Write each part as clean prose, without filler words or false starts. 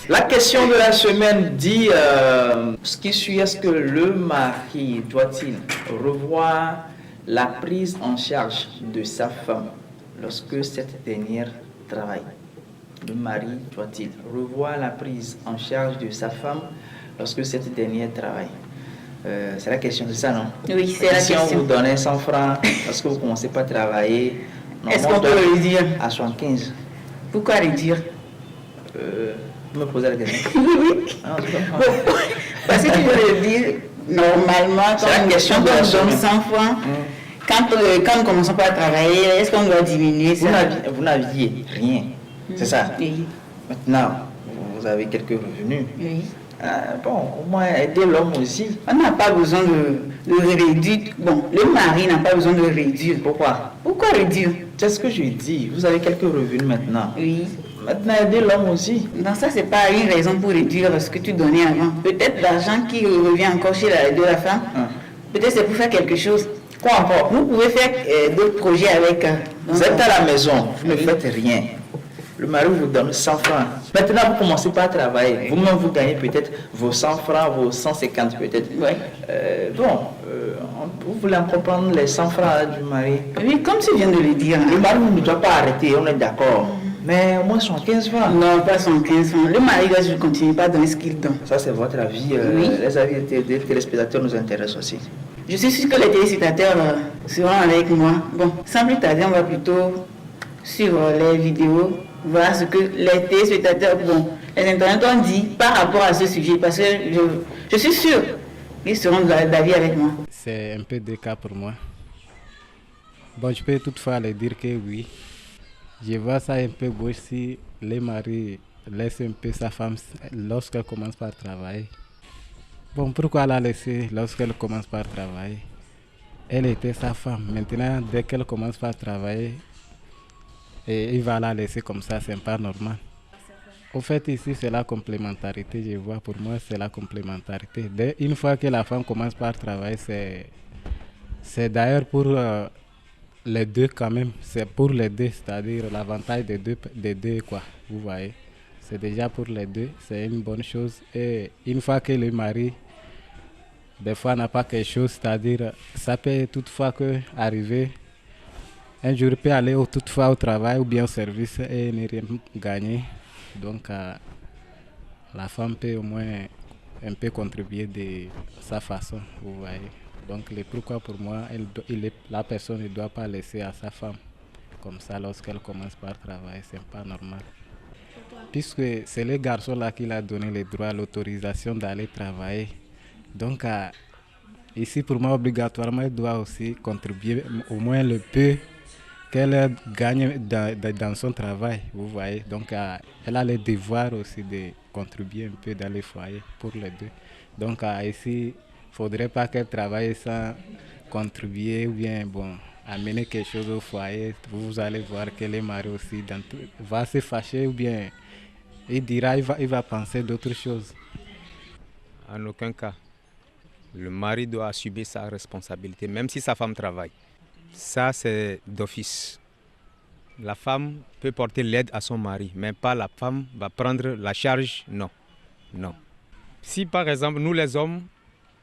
La question de la semaine dit ce qui suit, est-ce que le mari doit-il revoir la prise en charge de sa femme lorsque cette dernière travaille? Le mari doit-il revoir la prise en charge de sa femme lorsque cette dernière travaille? C'est la question, c'est ça, non? Oui, c'est la question. Si on vous donne 100 francs lorsque vous ne commencez pas à travailler, est-ce qu'on peut le réduire à 75? Pourquoi réduire? Vous me posez la question. Oui. Ah, parce que tu veux le dire, normalement, quand on donne 100 francs, quand nous commençons pas à travailler, est-ce qu'on doit diminuer ça? Vous n'aviez rien, c'est ça? Oui. Maintenant, vous avez quelques revenus. Oui. Bon, au moins aider l'homme aussi. On n'a pas besoin de réduire. Bon, le mari n'a pas besoin de réduire. Pourquoi réduire? C'est ce que je dis. Vous avez quelques revenus maintenant. Oui. Maintenant, aider l'homme aussi. Non, ça, c'est pas une raison pour réduire ce que tu donnais avant. Peut-être l'argent qui revient encore chez de la femme, peut-être c'est pour faire quelque chose. Quoi encore? Vous pouvez faire d'autres projets avec. Vous êtes à la maison, vous ne faites rien. Le mari vous donne 100 francs. Maintenant, vous ne commencez pas à travailler. Vous-même, vous gagnez peut-être vos 100 francs, vos 150 peut-être. Oui. Vous voulez encore prendre les 100 francs du mari? Oui, comme tu viens de le dire. Le mari ne doit pas arrêter, on est d'accord. Mais au moins 115 francs. Non, pas 115 francs. Le mari doit continuer pas dans ce qu'il donne. Ça, c'est votre avis. Oui. Les avis des téléspectateurs nous intéressent aussi. Je suis sûre que les téléspectateurs seront avec moi. Bon, sans plus tarder, on va plutôt suivre les vidéos, voir ce que les téléspectateurs, les internautes ont dit par rapport à ce sujet, parce que je suis sûre qu'ils seront d'avis avec moi. C'est un peu délicat pour moi. Bon, je peux toutefois leur dire que oui. Je vois ça un peu beau si les maris laissent un peu sa femme lorsqu'elle commence par travailler. Bon, pourquoi la laisser lorsqu'elle commence par travailler? Elle était sa femme. Maintenant, dès qu'elle commence par travailler, et il va la laisser comme ça, c'est pas normal. Au fait, ici, c'est la complémentarité, je vois. Pour moi, c'est la complémentarité. Une fois que la femme commence par travailler, c'est d'ailleurs pour les deux quand même. C'est pour les deux, c'est-à-dire l'avantage des deux, quoi. Vous voyez, c'est déjà pour les deux, c'est une bonne chose. Et une fois que le mari, des fois, n'a pas quelque chose, c'est-à-dire, ça peut toutefois arriver. Un jour, il peut aller toutefois au travail ou bien au service et ne rien gagner. Donc, la femme peut au moins un peu contribuer de sa façon, vous voyez. Donc, pourquoi pour moi, la personne ne doit pas laisser à sa femme comme ça lorsqu'elle commence par travailler, c'est pas normal. Puisque c'est le garçon là qui a donné le droit, l'autorisation d'aller travailler. Donc, ici, pour moi, obligatoirement, elle doit aussi contribuer au moins le peu qu'elle gagne dans son travail, vous voyez. Donc, elle a le devoir aussi de contribuer un peu dans les foyers pour les deux. Donc, ici, il ne faudrait pas qu'elle travaille sans contribuer ou bien, amener quelque chose au foyer. Vous allez voir que le mari aussi va se fâcher ou bien il dira, il va penser d'autres choses. En aucun cas. Le mari doit assumer sa responsabilité, même si sa femme travaille. Ça, c'est d'office. La femme peut porter l'aide à son mari, mais pas la femme va prendre la charge, non. Non. Si par exemple, nous les hommes,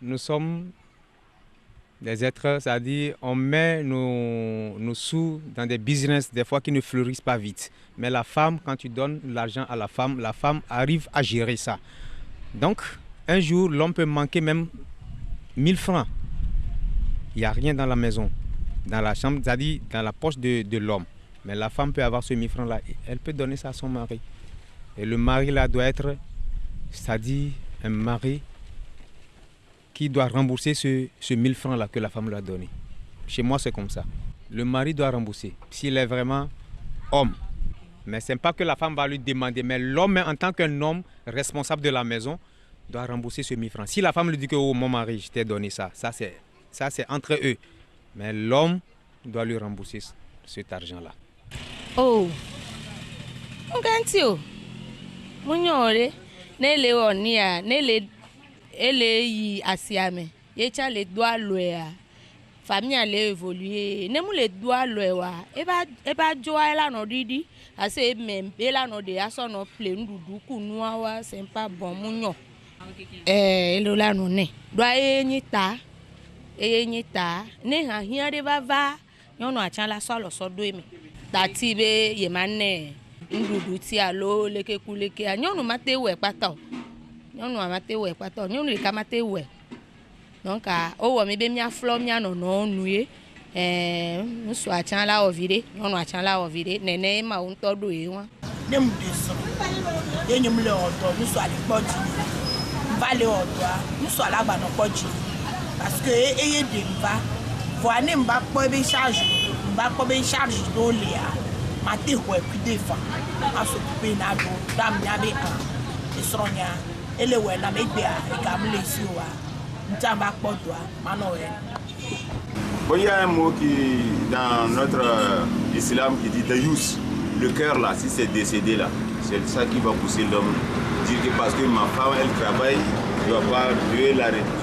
nous sommes des êtres, c'est-à-dire on met nos sous dans des business des fois qui ne fleurissent pas vite. Mais la femme, quand tu donnes l'argent à la femme arrive à gérer ça. Donc, un jour, l'homme peut manquer même 1000 francs. Il n'y a rien dans la maison, dans la chambre, c'est-à-dire dans la poche de l'homme. Mais la femme peut avoir ce 1000 francs-là, elle peut donner ça à son mari. Et le mari là doit être, c'est-à-dire un mari qui doit rembourser ce 1000 francs-là que la femme lui a donné. Chez moi, c'est comme ça. Le mari doit rembourser, s'il est vraiment homme. Mais ce n'est pas que la femme va lui demander, mais l'homme, en tant qu'un homme responsable de la maison, doit rembourser ce 1000 francs. Si la femme lui dit que oh, mon mari, je t'ai donné ça, ça c'est entre eux. Mais l'homme doit lui rembourser cet argent-là. Oh, Ngantio, Munyore, Nele Onia, Nele Ele Asiame, Yecha le doit loya. famille allait évoluer ne mu le doa loewa eba joa la no didi ase même la no de aso no ple ndudu kunua wa c'est pas bon munyo elo la no ne doa enyita ne ha hia de bava nyono acha la so lo so do emi tati be ye mane ndudu ti alo leke kuleke nyono mate we pata nyono amate we pata nyono le kamate we donc o wo mi be mi aflo mi ano no nuye nso acha la ovire nyono acha la ovire nene ma un todo e won dem deso yenyum le odo nso ale poji vale odo nso alagba no poji parce que eye de mba vo ani mba po be charge do le a mate ho ekude fa aso pe na do dam nya be isronya ele we na me gbe a ga mle si wa. Bon, il y a un mot qui, dans notre islam qui dit the youth, le cœur là, si c'est décédé là, c'est ça qui va pousser l'homme. Dire que parce que ma femme elle travaille, je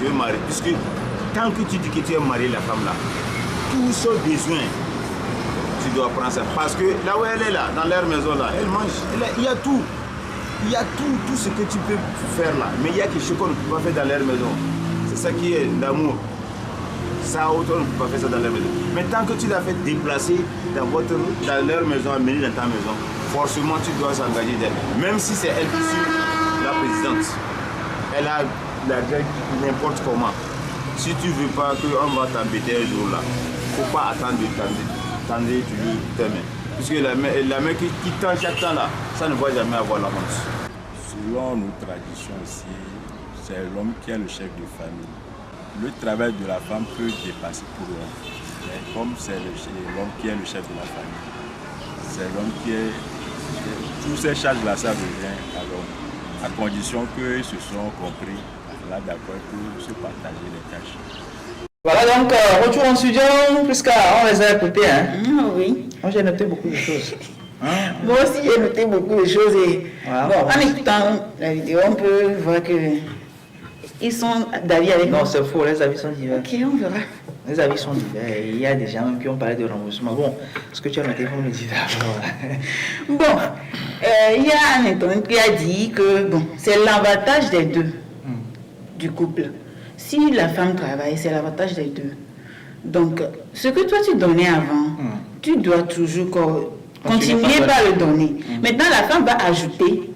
vais marier. Puisque tant que tu dis que tu es marié la femme là, tout ce besoin, tu dois prendre ça. Parce que là où elle est là, dans leur maison là, elle mange, il y a tout. Il y a tout ce que tu peux faire là. Mais il y a quelque chose qu'on ne peut pas faire dans leur maison. C'est ça qui est l'amour. Ça, autant on ne peut pas faire ça dans leur maison. Mais tant que tu l'as fait déplacer dans leur maison, amener dans ta maison, forcément tu dois s'engager d'elle. Même si c'est elle qui suit la présidente. Elle a l'argent n'importe comment. Si tu ne veux pas qu'on va t'embêter un jour là, il ne faut pas attendre toujours tes mains. Puisque la main qui tend chaque temps là, ça ne va jamais avoir la honte. Selon nos traditions ici, c'est l'homme qui est le chef de famille. Le travail de la femme peut dépasser pour l'homme. Mais comme c'est l'homme qui est le chef de la famille, c'est l'homme qui est... Tous ces charges-là, ça revient à l'homme. À condition qu'ils se sont compris, là d'accord, pour se partager les tâches. Voilà donc, retour en studio, Prisca, on les a écoutés. Hein? Oui. Moi j'ai noté beaucoup de choses. Moi aussi j'ai noté beaucoup de choses et bon, en écoutant la vidéo, on peut voir que ils sont d'avis avec nous. Non, c'est faux, les avis sont divers. Ok, on verra. Les avis sont divers. Il y a des gens qui ont parlé de remboursement. Bon, ce que tu as noté, vous me le dites d'abord. Bon, il y a un internaute qui a dit que bon, c'est l'avantage des deux du couple. Si la femme travaille, c'est l'avantage des deux. Donc, ce que toi tu donnais avant, tu dois toujours continuer par le donner. Maintenant, la femme va ajouter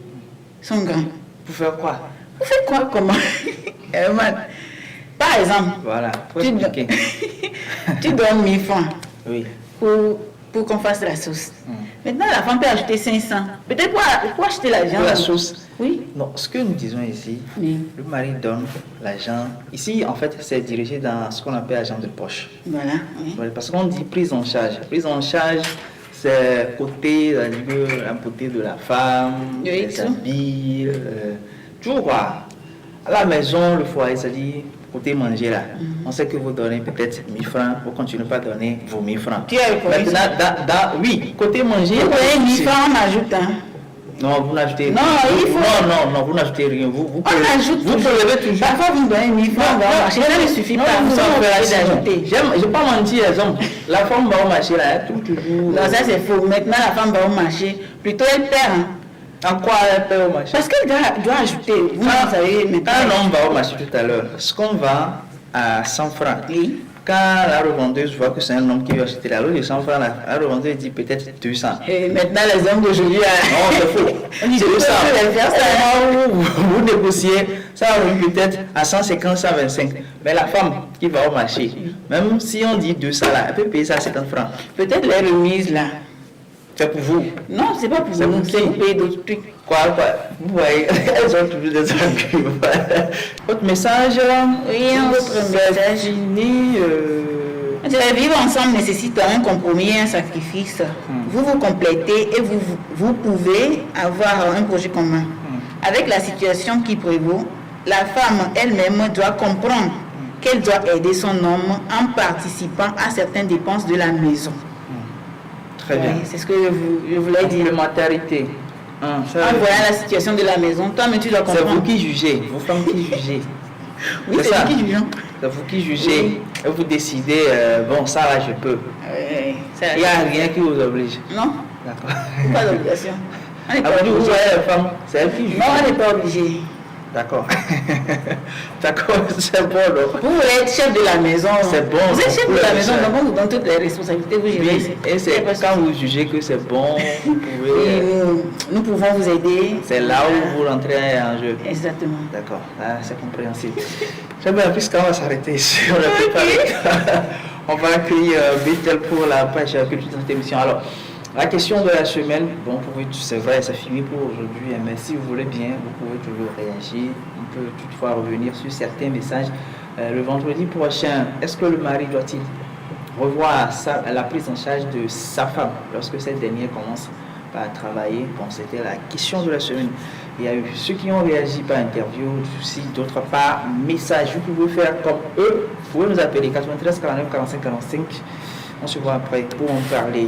son grain. Pour faire quoi? Vous faites quoi? Comment? Par exemple, voilà, tu donnes 1000 francs oui. pour qu'on fasse la sauce. Maintenant, la femme peut ajouter 500. Peut-être pour acheter la viande. Pour la sauce. Oui. Non, ce que nous disons ici, le mari donne l'argent. Ici, en fait, c'est dirigé dans ce qu'on appelle l'argent de poche. Voilà. Oui. Parce qu'on dit prise en charge. Prise en charge, c'est côté de la femme, oui, les habits, tout quoi. À la maison, le foyer, c'est-à-dire côté manger là. On sait que vous donnez peut-être 1000 francs, vous continuez pas à donner vos 1000 francs. Maintenant, oui, côté manger. Vous donnez 1000 francs, on ajoute. Hein? Non, vous n'ajoutez rien. Non, il faut... Non, vous n'ajoutez rien. Vous ajoute vous prélevez toujours. Parfois, vous me donnez 1000 francs. Ça ne suffit pas. Vous d'ajouter. Je ne vais pas mentir, exemple. La femme va au marché là, toujours. Non, ça c'est faux. Maintenant, la femme va au marché. Plutôt, elle perd. Hein? En quoi elle perd au marché? Parce qu'elle doit ajouter. Vous savez, quand un homme va au marché tout à l'heure, ce qu'on vend à 100 francs, oui. Quand la revendeuse voit que c'est un homme qui veut acheter la loge de 100 francs, la revendeuse dit peut-être 200. Et maintenant, les hommes d'aujourd'hui... Non, c'est faux. C'est 200. Vous négociez, ça va venir peut-être à 150, 125. Mais la femme qui va au marché, même si on dit 200 là, elle peut payer ça à 50 francs. Peut-être les remises là. C'est pour vous? Non, c'est pas pour vous. C'est pour payer d'autres trucs. Quoi? Vous voyez, elles ont toujours des arguments. Votre message? Oui, votre message. Vivre ensemble nécessite un compromis et un sacrifice. Vous vous complétez et vous pouvez avoir un projet commun. Avec la situation qui prévaut, la femme elle-même doit comprendre qu'elle doit aider son homme en participant à certaines dépenses de la maison. Très bien. Oui, c'est ce que je voulais dire. Complémentarité. En voyant la situation de la maison, toi, mais tu dois comprendre. C'est vous qui jugez, vous femmes qui jugez. Oui, c'est ça. nous qui jugeons. C'est vous qui jugez. Et vous décidez, bon, ça là, je peux. Oui, ça, Il n'y a rien qui vous oblige. Non, D'accord. pas d'obligation. On n'est Ah, pas vous obligé. voyez la femme, c'est elle qui juge. Non, on n'est pas obligé. D'accord. D'accord, c'est bon. Donc. Vous voulez être chef de la maison. C'est bon. Vous êtes chef de la maison, chef. donc on vous donne toutes les responsabilités. Vous gérez. Oui, et c'est quand vous jugez que c'est bon, vous Oui, pouvez. nous pouvons vous aider. C'est là où vous rentrez en jeu. Exactement. D'accord, ah, c'est compréhensible. Très bien, puisqu'on va s'arrêter ici, on a préparé. On va accueillir Bethel pour la page culture de cette émission. Alors, la question de la semaine, bon, c'est vrai, c'est fini pour aujourd'hui, mais si vous voulez bien, vous pouvez toujours réagir. On peut toutefois revenir sur certains messages. Le vendredi prochain, est-ce que le mari doit-il revoir la prise en charge de sa femme lorsque cette dernière commence à travailler? Bon, c'était la question de la semaine. Il y a eu ceux qui ont réagi par interview, aussi d'autre part, message. Vous pouvez faire comme eux. Vous pouvez nous appeler 93 49 45 45. On se voit après pour en parler.